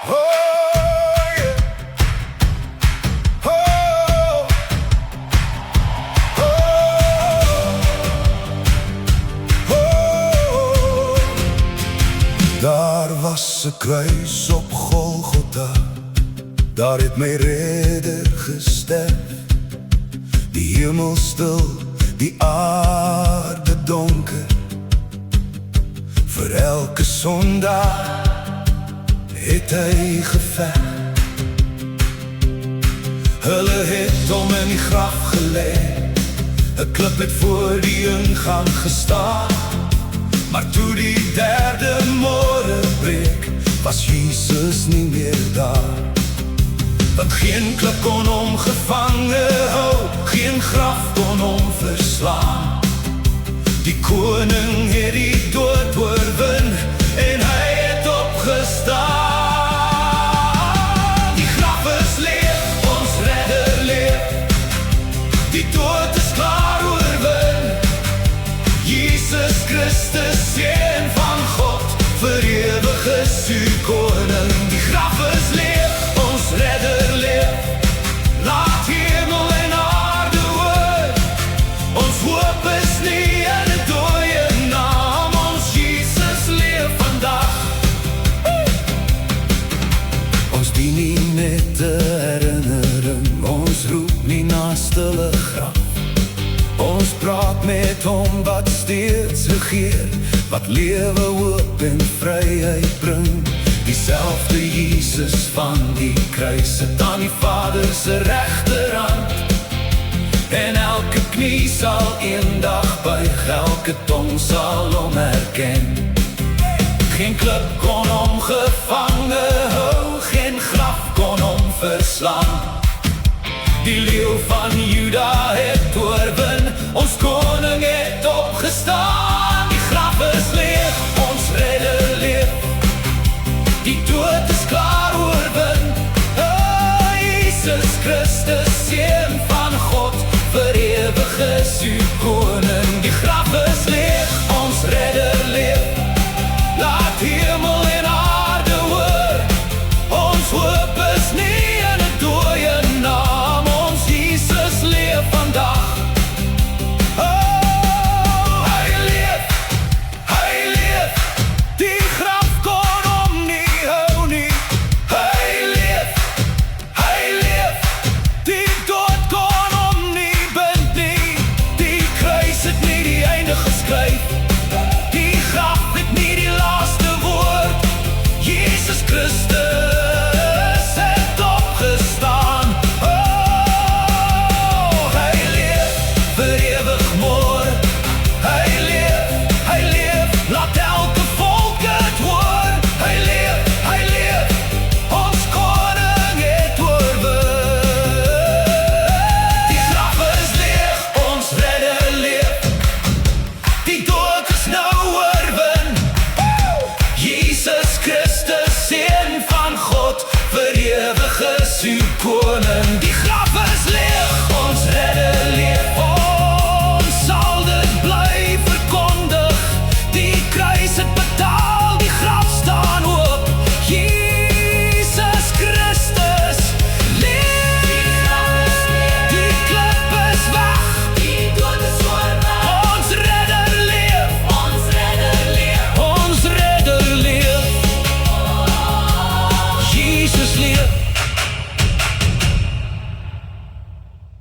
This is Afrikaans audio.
Oh, yeah. Oh, oh, oh. Daar was 'n kruis op Golgotha, daar het my redder gesterf. Die hemel stil, die aarde donker, vir elke sondaar het hy geveg. Hulle het hom in die graf gelê, 'n klip het voor die ingang gestaan. Maar toe die derde môre breek, was Jesus nie meer daar. Want geen klip kon hom gevange hou, geen graf kon hom verslaan. Die koning het die dood oorwin en hy het opgestaan. Die graf is leeg, ons redder leef, die dood is klaar oorwin. Jesus Christus, Seun van God, vir ewig is u koning. Die graf is leeg, ons redder leef, laat hemel en aarde hoor. Ons hoop is nie in 'n dooie naam, ons Jesus leef vandag. Ons dien nie net 'n herinnering, ons roep nie na stille graf. Ons praat met hom wat steeds regeer, wat lewe, hoop en vryheid bring. Dieselfde Jesus van die kruis sit aan die Vader se regterhand. En elke knie sal eendag buig, elke tong sal hom erken. Geen klip kon hom gevange hou, geen graf kon hom verslaan. Die leeu van Juda het oorwin, ons koning het opgestaan. Die graf is leeg, ons redder leef, die dood is klaar oorwin. O, Jesus Christus, Seun van God, vir ewig is u koning. Die graf is leeg, ons redder leef, laat hemel en aarde hoor. Ons hoop is nie in 'n dooie naam, ons Jesus leef vandag. Oh, hy leef, die graf kon hom nie hou nie. Hy leef, die dood kon hom nie bind nie. Die kruis het nie die einde geskryf, die graf het nie die laaste woord. Jesus Christus het opgestaan. Oh, hy leef vir ewig môre. Hy leef, laat elke volk het hoor. Hy leef, ons koning het oorwin. Die graf is leeg, ons redder leef, die dood is nou oorwin. Jesus Christus, Seun van God, vir ewig is u koning. Die graf is leeg, ons redder leef, ons sal dit bly verkondig. Die kruis het betaal, die graf staan oop. Jesus Christus leef, die klip is weg, die dood is oorwin. Ons redder leef, ons redder leef, Jesus leef.